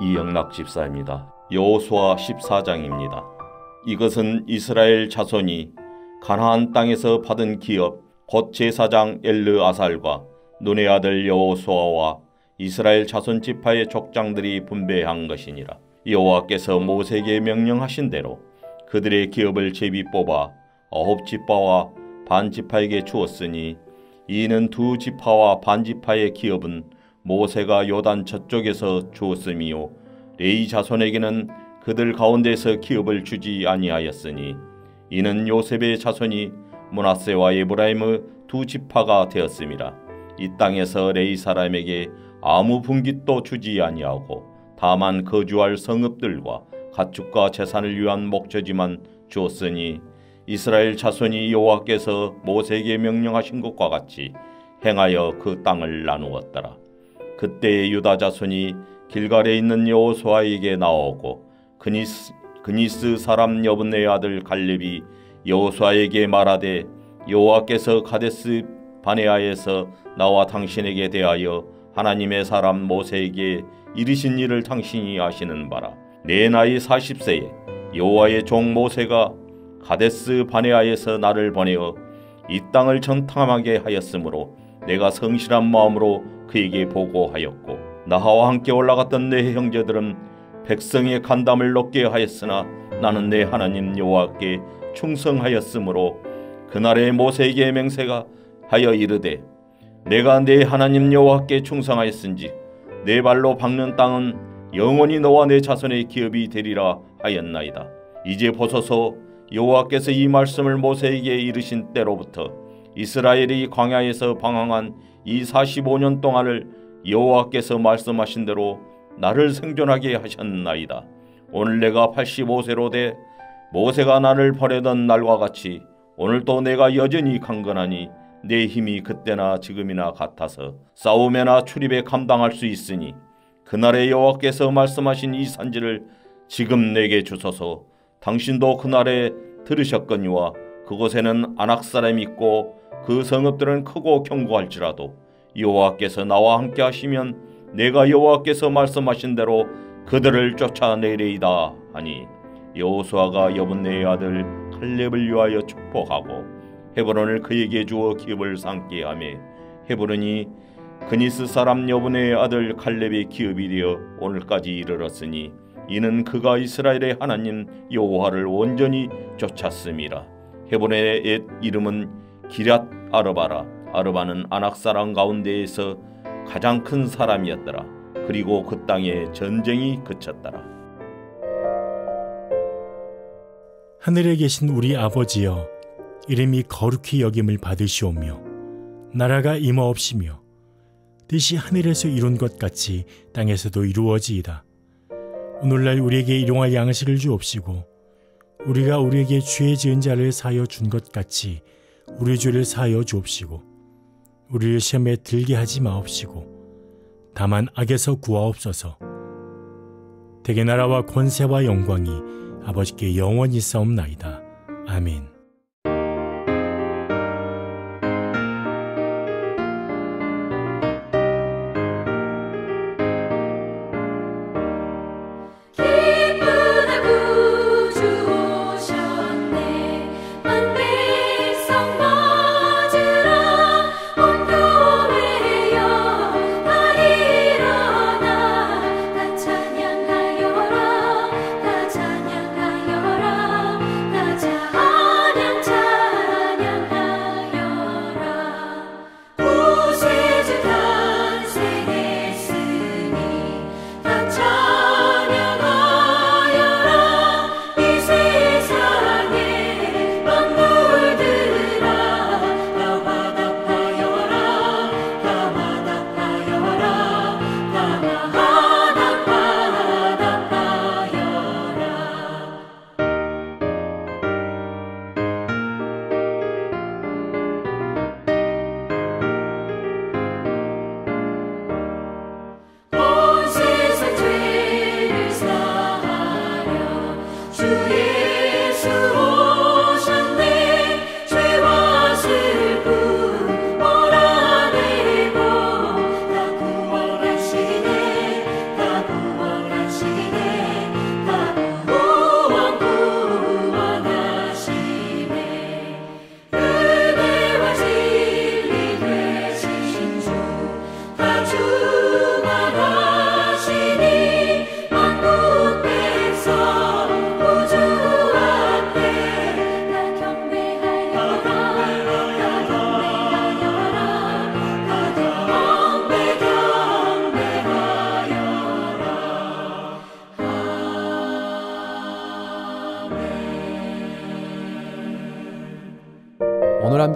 이영락 집사입니다. 여호수아 14장입니다. 이것은 이스라엘 자손이 가나안 땅에서 받은 기업 곧 제사장 엘르아살과 눈의 아들 여호수아와 이스라엘 자손 지파의 족장들이 분배한 것이니라. 여호와께서 모세에게 명령하신 대로 그들의 기업을 제비 뽑아 9지파와 반지파에게 주었으니 이는 2지파와 반지파의 기업은 모세가 요단 저쪽에서 주었음이요 레위 자손에게는 그들 가운데서 기업을 주지 아니하였으니 이는 요셉의 자손이 므낫세와 에브라임의 2지파가 되었음이라. 이 땅에서 레위 사람에게 아무 분깃도 주지 아니하고 다만 거주할 성읍들과 가축과 재산을 위한 목초지만 주었으니 이스라엘 자손이 여호와께서 모세에게 명령하신 것과 같이 행하여 그 땅을 나누었더라. 그때 유다 자손이 길갈에 있는 여호수아에게 나오고 그니스 사람 여분의 아들 갈렙이 여호수아에게 말하되 여호와께서 가데스 바네아에서 나와 당신에게 대하여 하나님의 사람 모세에게 이르신 일을 당신이 아시는 바라. 내 나이 40세에 여호와의 종 모세가 가데스 바네아에서 나를 보내어 이 땅을 정탐하게 하였으므로 내가 성실한 마음으로 그에게 보고하였고 나와 함께 올라갔던 내 형제들은 백성의 간담을 높게 하였으나 나는 내 하나님 여호와께 충성하였으므로 그날에 모세에게 맹세가 하여 이르되 내가 내 하나님 여호와께 충성하였은지 내 발로 밟는 땅은 영원히 너와 내 자손의 기업이 되리라 하였나이다. 이제 보소서 여호와께서 이 말씀을 모세에게 이르신 때로부터 이스라엘이 광야에서 방황한 이 45년 동안을 여호와께서 말씀하신 대로 나를 생존하게 하셨나이다. 오늘 내가 85세로 돼 모세가 나를 보내던 날과 같이 오늘도 내가 여전히 강건하니 내 힘이 그때나 지금이나 같아서 싸움에나 출입에 감당할 수 있으니 그날에 여호와께서 말씀하신 이 산지를 지금 내게 주소서. 당신도 그날에 들으셨거니와 그곳에는 아낙 사람이 있고 그 성읍들은 크고 견고할지라도 여호와께서 나와 함께 하시면 내가 여호와께서 말씀하신 대로 그들을 쫓아내리이다 하니 여호수아가 여분네의 아들 칼렙을 위하여 축복하고 헤브론을 그에게 주어 기업을 삼게 하며 헤브론이 그니스 사람 여분네의 아들 칼렙의 기업이 되어 오늘까지 이르렀으니 이는 그가 이스라엘의 하나님 여호와를 온전히 쫓았음이라. 헤브론의 옛 이름은 기럇 아르바라. 아르바는 아낙 사람 가운데에서 가장 큰 사람이었더라. 그리고 그 땅에 전쟁이 그쳤더라. 하늘에 계신 우리 아버지여, 이름이 거룩히 여김을 받으시오며 나라가 임하옵시며 뜻이 하늘에서 이룬 것 같이 땅에서도 이루어지이다. 오늘날 우리에게 일용할 양식을 주옵시고 우리가 우리에게 죄 지은 자를 사하여 준 것 같이 우리 죄를 사하여 주옵시고 우리를 시험에 들게 하지 마옵시고 다만 악에서 구하옵소서. 대개 나라와 권세와 영광이 아버지께 영원히 있사옵나이다. 아멘. 찬양하여라, 다 찬양하여라, 다 찬양하여라.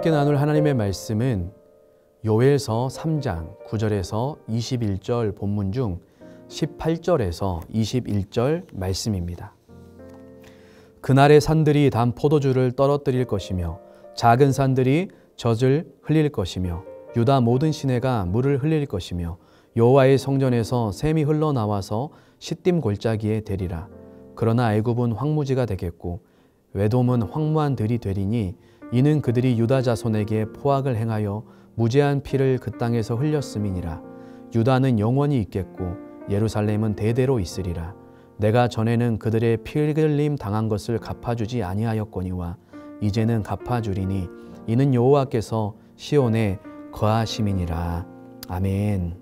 함께 나눌 하나님의 말씀은 요엘서 3장 9절에서 21절 본문 중 18절에서 21절 말씀입니다. 그날의 산들이 단 포도주를 떨어뜨릴 것이며 작은 산들이 젖을 흘릴 것이며 유다 모든 시내가 물을 흘릴 것이며 여호와의 성전에서 샘이 흘러나와서 시딤 골짜기에 되리라. 그러나 애굽은 황무지가 되겠고 외돔은 황무한 들이 되리니 이는 그들이 유다 자손에게 포악을 행하여 무죄한 피를 그 땅에서 흘렸음이니라. 유다는 영원히 있겠고 예루살렘은 대대로 있으리라. 내가 전에는 그들의 피 흘림 당한 것을 갚아주지 아니하였거니와 이제는 갚아주리니 이는 여호와께서 시온에 거하심이니라. 아멘.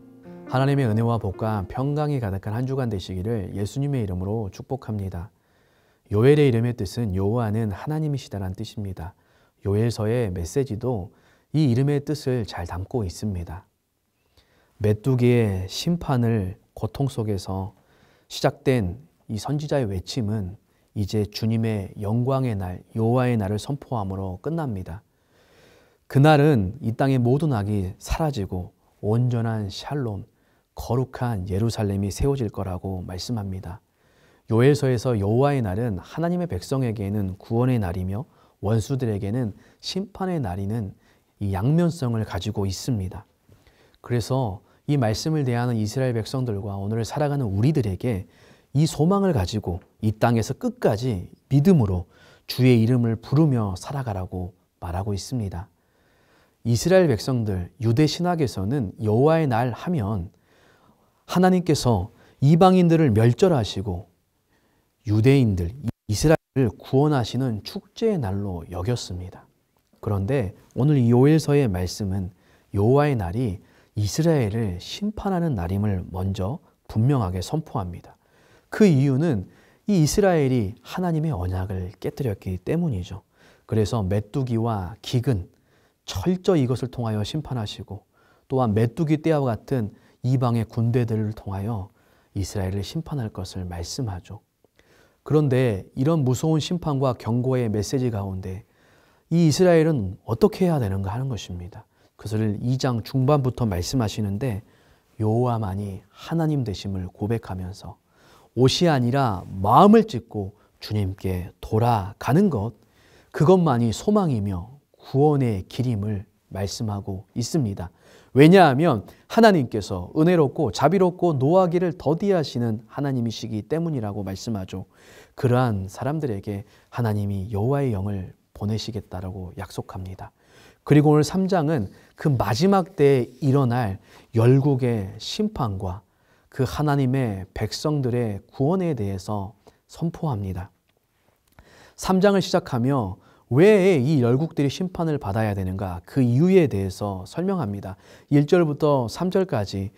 하나님의 은혜와 복과 평강이 가득한 한 주간 되시기를 예수님의 이름으로 축복합니다. 요엘의 이름의 뜻은 여호와는 하나님이시다라는 뜻입니다. 요엘서의 메시지도 이 이름의 뜻을 잘 담고 있습니다. 메뚜기의 심판을 고통 속에서 시작된 이 선지자의 외침은 이제 주님의 영광의 날, 여호와의 날을 선포함으로 끝납니다. 그날은 이 땅의 모든 악이 사라지고 온전한 샬롬, 거룩한 예루살렘이 세워질 거라고 말씀합니다. 요엘서에서 여호와의 날은 하나님의 백성에게는 구원의 날이며 원수들에게는 심판의 날이는 이 양면성을 가지고 있습니다. 그래서 이 말씀을 대하는 이스라엘 백성들과 오늘 살아가는 우리들에게 이 소망을 가지고 이 땅에서 끝까지 믿음으로 주의 이름을 부르며 살아가라고 말하고 있습니다. 이스라엘 백성들, 유대 신학에서는 여호와의 날 하면 하나님께서 이방인들을 멸절하시고 유대인들, 이스라엘을 구원하시는 축제의 날로 여겼습니다. 그런데 오늘 이 요엘서의 말씀은 여호와의 날이 이스라엘을 심판하는 날임을 먼저 분명하게 선포합니다. 그 이유는 이 이스라엘이 하나님의 언약을 깨뜨렸기 때문이죠. 그래서 메뚜기와 기근, 철저히 이것을 통하여 심판하시고 또한 메뚜기 떼와 같은 이방의 군대들을 통하여 이스라엘을 심판할 것을 말씀하죠. 그런데 이런 무서운 심판과 경고의 메시지 가운데 이 이스라엘은 어떻게 해야 되는가 하는 것입니다. 그것을 2장 중반부터 말씀하시는데 여호와만이 하나님 되심을 고백하면서 옷이 아니라 마음을 찢고 주님께 돌아가는 것, 그것만이 소망이며 구원의 길임을 말씀하고 있습니다. 왜냐하면 하나님께서 은혜롭고 자비롭고 노하기를 더디하시는 하나님이시기 때문이라고 말씀하죠. 그러한 사람들에게 하나님이 여호와의 영을 보내시겠다라고 약속합니다. 그리고 오늘 3장은 그 마지막 때에 일어날 열국의 심판과 그 하나님의 백성들의 구원에 대해서 선포합니다. 3장을 시작하며 왜 이 열국들이 심판을 받아야 되는가, 그 이유에 대해서 설명합니다. 1절부터 3절까지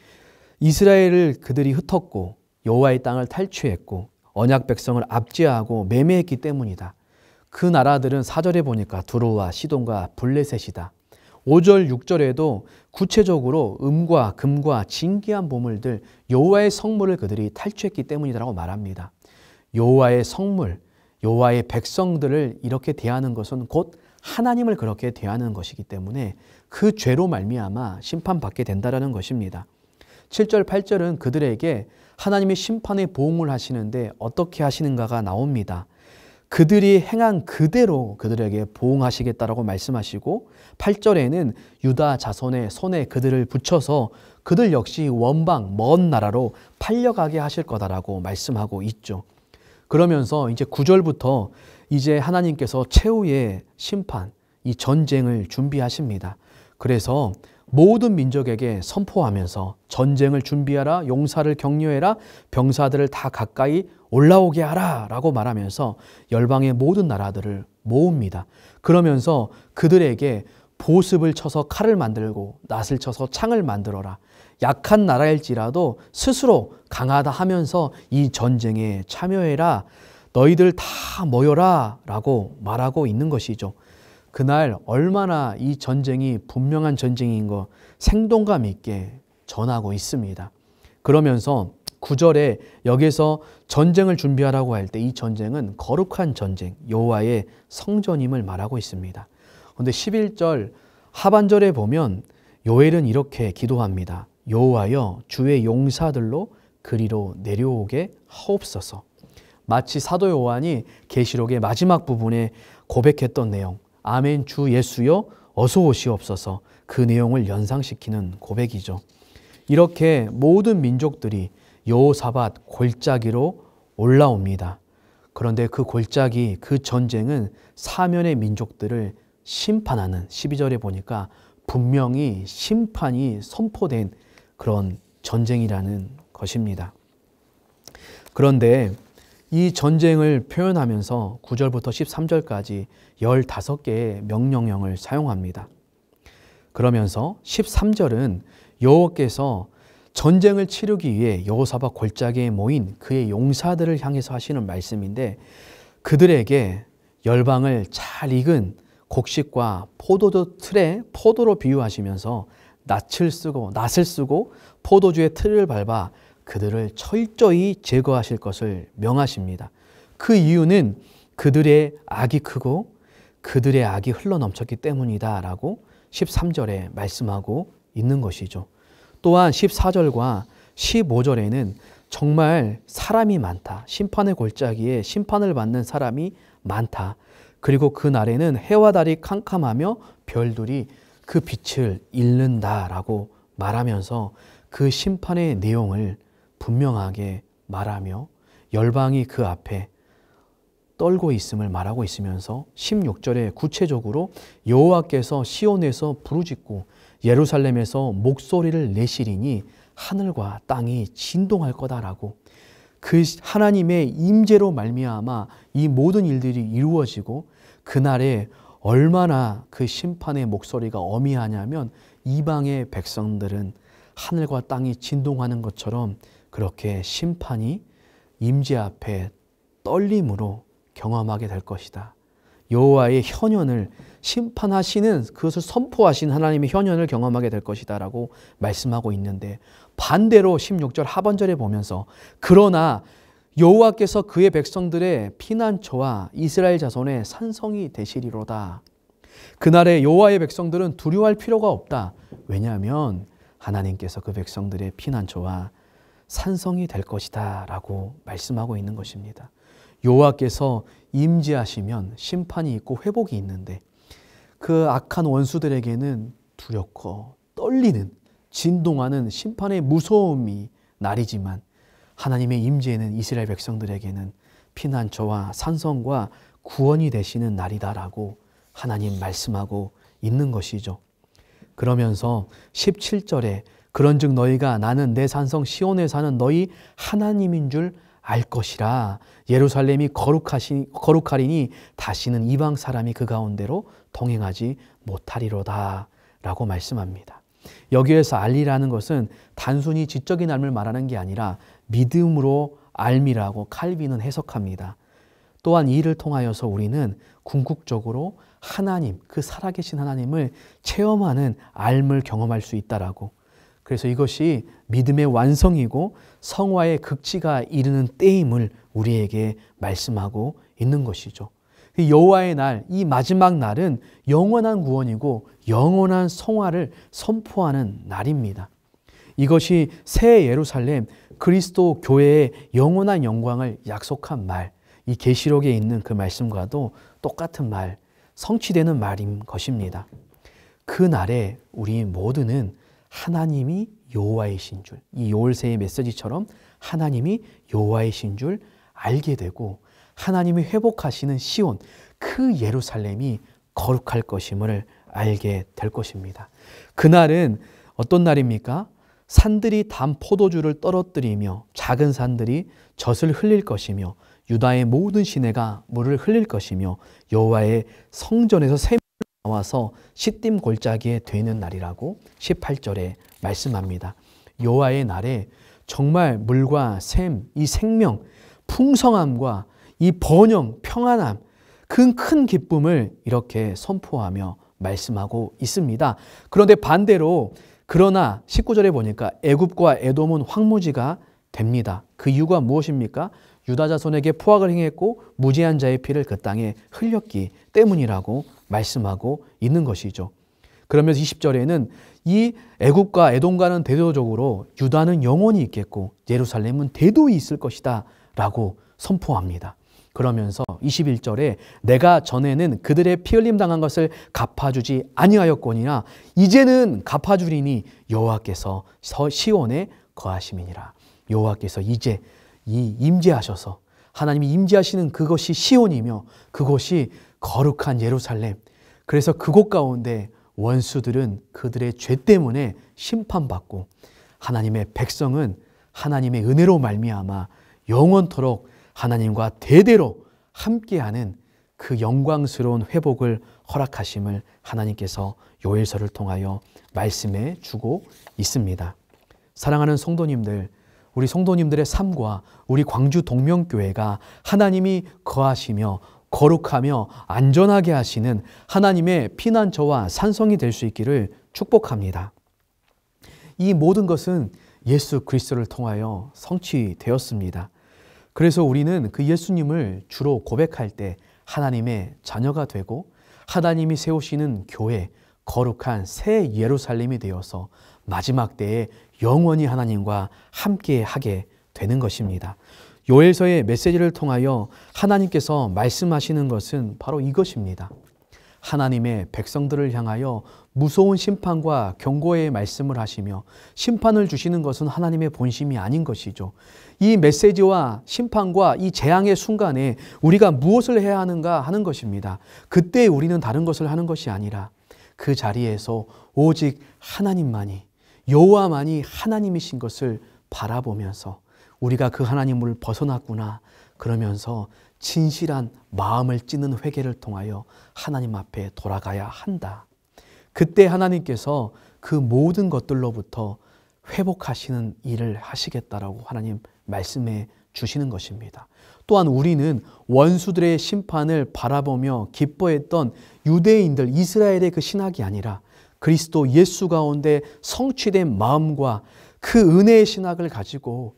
이스라엘을 그들이 흩었고 여호와의 땅을 탈취했고 언약 백성을 압제하고 매매했기 때문이다. 그 나라들은 4절에 보니까 두로와 시돈과 블레셋이다. 5절, 6절에도 구체적으로 음과 금과 진귀한 보물들, 여호와의 성물을 그들이 탈취했기 때문이라고 말합니다. 여호와의 성물, 여호와의 백성들을 이렇게 대하는 것은 곧 하나님을 그렇게 대하는 것이기 때문에 그 죄로 말미암아 심판받게 된다는 것입니다. 7절, 8절은 그들에게 하나님의 심판의 보응을 하시는데 어떻게 하시는가가 나옵니다. 그들이 행한 그대로 그들에게 보응하시겠다라고 말씀하시고 8절에는 유다 자손의 손에 그들을 붙여서 그들 역시 원방 먼 나라로 팔려가게 하실 거다라고 말씀하고 있죠. 그러면서 이제 9절부터 이제 하나님께서 최후의 심판, 이 전쟁을 준비하십니다. 그래서 모든 민족에게 선포하면서 전쟁을 준비하라, 용사를 격려해라, 병사들을 다 가까이 올라오게 하라 라고 말하면서 열방의 모든 나라들을 모읍니다. 그러면서 그들에게 보습을 쳐서 칼을 만들고 낫을 쳐서 창을 만들어라. 약한 나라일지라도 스스로 강하다 하면서 이 전쟁에 참여해라. 너희들 다 모여라 라고 말하고 있는 것이죠. 그날 얼마나 이 전쟁이 분명한 전쟁인 거 생동감 있게 전하고 있습니다. 그러면서 9절에 여기서 전쟁을 준비하라고 할 때 이 전쟁은 거룩한 전쟁, 여호와의 성전임을 말하고 있습니다. 그런데 11절 하반절에 보면 요엘은 이렇게 기도합니다. 여호와여 주의 용사들로 그리로 내려오게 하옵소서. 마치 사도 요한이 계시록의 마지막 부분에 고백했던 내용, 아멘 주 예수여 어서 오시옵소서, 그 내용을 연상시키는 고백이죠. 이렇게 모든 민족들이 여호사밧 골짜기로 올라옵니다. 그런데 그 골짜기, 그 전쟁은 사면의 민족들을 심판하는, 12절에 보니까 분명히 심판이 선포된 그런 전쟁이라는 것입니다. 그런데 이 전쟁을 표현하면서 9절부터 13절까지 15개의 명령형을 사용합니다. 그러면서 13절은 여호와께서 전쟁을 치르기 위해 여호사밧 골짜기에 모인 그의 용사들을 향해서 하시는 말씀인데, 그들에게 열방을 잘 익은 곡식과 포도주 틀에 포도로 비유하시면서 낫을 쓰고 포도주의 틀을 밟아 그들을 철저히 제거하실 것을 명하십니다. 그 이유는 그들의 악이 크고 그들의 악이 흘러넘쳤기 때문이다 라고 13절에 말씀하고 있는 것이죠. 또한 14절과 15절에는 정말 사람이 많다. 심판의 골짜기에 심판을 받는 사람이 많다. 그리고 그 날에는 해와 달이 캄캄하며 별들이 그 빛을 잃는다라고 말하면서 그 심판의 내용을 분명하게 말하며 열방이 그 앞에 떨고 있음을 말하고 있으면서 16절에 구체적으로 여호와께서 시온에서 부르짖고 예루살렘에서 목소리를 내시리니 하늘과 땅이 진동할 거다라고, 그 하나님의 임재로 말미암아 이 모든 일들이 이루어지고 그날에 얼마나 그 심판의 목소리가 어미하냐면 이방의 백성들은 하늘과 땅이 진동하는 것처럼 그렇게 심판이 임재 앞에 떨림으로 경험하게 될 것이다. 여호와의 현현을 심판하시는, 그것을 선포하신 하나님의 현현을 경험하게 될 것이다 라고 말씀하고 있는데, 반대로 16절 하반절에 보면서 그러나 여호와께서 그의 백성들의 피난처와 이스라엘 자손의 산성이 되시리로다. 그날에 여호와의 백성들은 두려워할 필요가 없다. 왜냐하면 하나님께서 그 백성들의 피난처와 산성이 될 것이다 라고 말씀하고 있는 것입니다. 여호와께서 임재하시면 심판이 있고 회복이 있는데, 그 악한 원수들에게는 두렵고 떨리는, 진동하는 심판의 무서움이 날이지만 하나님의 임재는 이스라엘 백성들에게는 피난처와 산성과 구원이 되시는 날이다라고 하나님 말씀하고 있는 것이죠. 그러면서 17절에 그런즉 너희가 나는 내 산성 시온에 사는 너희 하나님인 줄 알 것이라. 예루살렘이 거룩하리니 다시는 이방 사람이 그 가운데로 동행하지 못하리로다 라고 말씀합니다. 여기에서 알리라는 것은 단순히 지적인 알을 말하는 게 아니라 믿음으로 알미라고 칼빈은 해석합니다. 또한 이를 통하여서 우리는 궁극적으로 하나님, 그 살아계신 하나님을 체험하는 알을 경험할 수 있다라고. 그래서 이것이 믿음의 완성이고 성화의 극치가 이르는 때임을 우리에게 말씀하고 있는 것이죠. 여호와의 날, 이 마지막 날은 영원한 구원이고 영원한 성화를 선포하는 날입니다. 이것이 새 예루살렘 그리스도 교회의 영원한 영광을 약속한 말, 이 계시록에 있는 그 말씀과도 똑같은 말, 성취되는 말인 것입니다. 그 날에 우리 모두는 하나님이 여호와이신 줄, 이 요엘서의 메시지처럼 하나님이 여호와이신 줄 알게 되고 하나님이 회복하시는 시온, 그 예루살렘이 거룩할 것임을 알게 될 것입니다. 그날은 어떤 날입니까? 산들이 단 포도주를 떨어뜨리며 작은 산들이 젖을 흘릴 것이며 유다의 모든 시내가 물을 흘릴 것이며 여호와의 성전에서 샘이 나와서 시딤 골짜기에 되는 날이라고 18절에 말씀합니다. 여호와의 날에 정말 물과 샘, 이 생명, 풍성함과 이 번영, 평안함, 큰 기쁨을 이렇게 선포하며 말씀하고 있습니다. 그런데 반대로 그러나 19절에 보니까 애굽과 에돔은 황무지가 됩니다. 그 이유가 무엇입니까? 유다 자손에게 포악을 행했고 무지한 자의 피를 그 땅에 흘렸기 때문이라고 말씀하고 있는 것이죠. 그러면서 20절에는 이 애굽과 에돔과는 대조적으로 유다는 영원히 있겠고 예루살렘은 대도히 있을 것이다 라고 선포합니다. 그러면서 21절에 내가 전에는 그들의 피 흘림 당한 것을 갚아주지 아니하였거니와 이제는 갚아주리니 여호와께서 시온에 거하심이니라. 여호와께서 이제 임재하셔서 하나님이 임재하시는 그것이 시온이며 그것이 거룩한 예루살렘. 그래서 그곳 가운데 원수들은 그들의 죄 때문에 심판받고 하나님의 백성은 하나님의 은혜로 말미암아 영원토록 하나님과 대대로 함께하는 그 영광스러운 회복을 허락하심을 하나님께서 요엘서를 통하여 말씀해 주고 있습니다. 사랑하는 성도님들, 우리 성도님들의 삶과 우리 광주 동명교회가 하나님이 거하시며 거룩하며 안전하게 하시는 하나님의 피난처와 산성이 될 수 있기를 축복합니다. 이 모든 것은 예수 그리스도를 통하여 성취되었습니다. 그래서 우리는 그 예수님을 주로 고백할 때 하나님의 자녀가 되고 하나님이 세우시는 교회, 거룩한 새 예루살렘이 되어서 마지막 때에 영원히 하나님과 함께 하게 되는 것입니다. 요엘서의 메시지를 통하여 하나님께서 말씀하시는 것은 바로 이것입니다. 하나님의 백성들을 향하여 무서운 심판과 경고의 말씀을 하시며 심판을 주시는 것은 하나님의 본심이 아닌 것이죠. 이 메시지와 심판과 이 재앙의 순간에 우리가 무엇을 해야 하는가 하는 것입니다. 그때 우리는 다른 것을 하는 것이 아니라 그 자리에서 오직 하나님만이, 여호와만이 하나님이신 것을 바라보면서 우리가 그 하나님을 벗어났구나 그러면서 진실한 마음을 찢는 회개를 통하여 하나님 앞에 돌아가야 한다. 그때 하나님께서 그 모든 것들로부터 회복하시는 일을 하시겠다라고 하나님 말씀해 주시는 것입니다. 또한 우리는 원수들의 심판을 바라보며 기뻐했던 유대인들, 이스라엘의 그 신학이 아니라 그리스도 예수 가운데 성취된 마음과 그 은혜의 신학을 가지고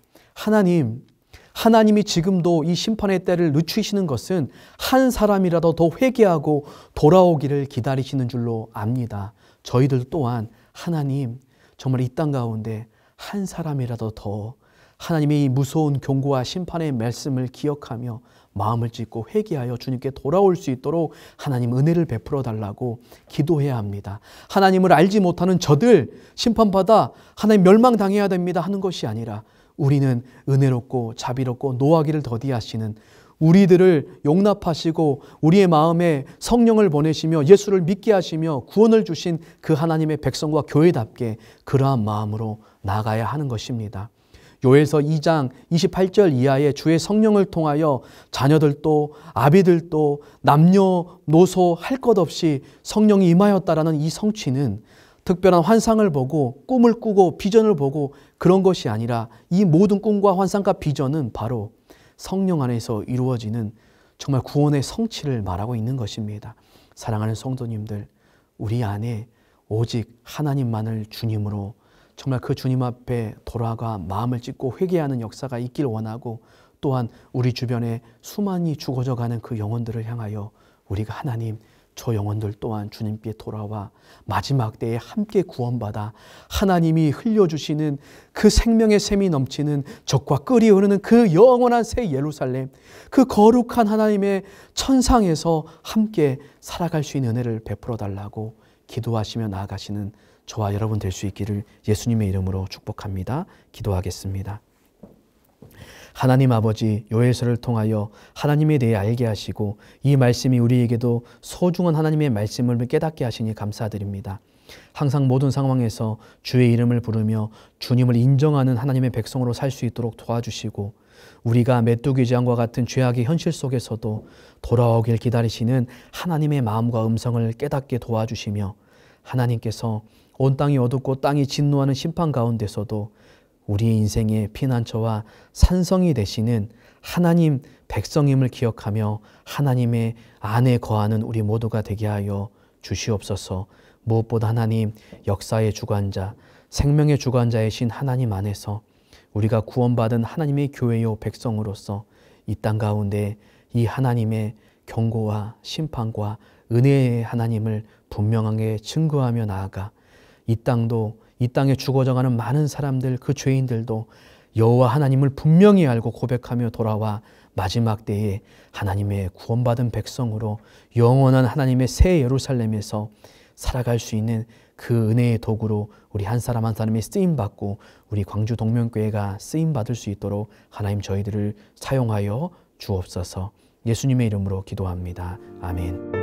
하나님이 지금도 이 심판의 때를 늦추시는 것은 한 사람이라도 더 회개하고 돌아오기를 기다리시는 줄로 압니다. 저희들 또한 하나님 정말 이 땅 가운데 한 사람이라도 더 하나님의 이 무서운 경고와 심판의 말씀을 기억하며 마음을 찢고 회개하여 주님께 돌아올 수 있도록 하나님 은혜를 베풀어 달라고 기도해야 합니다. 하나님을 알지 못하는 저들 심판받아 하나님 멸망당해야 됩니다 하는 것이 아니라 우리는 은혜롭고 자비롭고 노하기를 더디하시는 우리들을 용납하시고 우리의 마음에 성령을 보내시며 예수를 믿게 하시며 구원을 주신 그 하나님의 백성과 교회답게 그러한 마음으로 나아가야 하는 것입니다. 요엘서 2장 28절 이하에 주의 성령을 통하여 자녀들도 아비들도 남녀노소 할 것 없이 성령이 임하였다라는 이 성취는 특별한 환상을 보고 꿈을 꾸고 비전을 보고 그런 것이 아니라 이 모든 꿈과 환상과 비전은 바로 성령 안에서 이루어지는 정말 구원의 성취를 말하고 있는 것입니다. 사랑하는 성도님들, 우리 안에 오직 하나님만을 주님으로 정말 그 주님 앞에 돌아가 마음을 찢고 회개하는 역사가 있길 원하고 또한 우리 주변에 수많이 죽어져가는 그 영혼들을 향하여 우리가 하나님 저 영혼들 또한 주님께 돌아와 마지막 때에 함께 구원받아 하나님이 흘려주시는 그 생명의 샘이 넘치는 젖과 끓이 흐르는 그 영원한 새 예루살렘, 그 거룩한 하나님의 천상에서 함께 살아갈 수 있는 은혜를 베풀어 달라고 기도하시며 나아가시는 저와 여러분 될 수 있기를 예수님의 이름으로 축복합니다. 기도하겠습니다. 하나님 아버지, 요엘서를 통하여 하나님에 대해 알게 하시고 이 말씀이 우리에게도 소중한 하나님의 말씀을 깨닫게 하시니 감사드립니다. 항상 모든 상황에서 주의 이름을 부르며 주님을 인정하는 하나님의 백성으로 살 수 있도록 도와주시고 우리가 메뚜기 재앙과 같은 죄악의 현실 속에서도 돌아오길 기다리시는 하나님의 마음과 음성을 깨닫게 도와주시며 하나님께서 온 땅이 어둡고 땅이 진노하는 심판 가운데서도 우리의 인생의 피난처와 산성이 되시는 하나님 백성임을 기억하며 하나님의 안에 거하는 우리 모두가 되게 하여 주시옵소서. 무엇보다 하나님 역사의 주관자, 생명의 주관자이신 하나님 안에서 우리가 구원받은 하나님의 교회요 백성으로서 이 땅 가운데 이 하나님의 경고와 심판과 은혜의 하나님을 분명하게 증거하며 나아가 이 땅에 죽어져가는 많은 사람들, 그 죄인들도 여호와 하나님을 분명히 알고 고백하며 돌아와 마지막 때에 하나님의 구원받은 백성으로 영원한 하나님의 새 예루살렘에서 살아갈 수 있는 그 은혜의 도구로 우리 한 사람 한 사람이 쓰임받고 우리 광주 동명교회가 쓰임받을 수 있도록 하나님 저희들을 사용하여 주옵소서. 예수님의 이름으로 기도합니다. 아멘.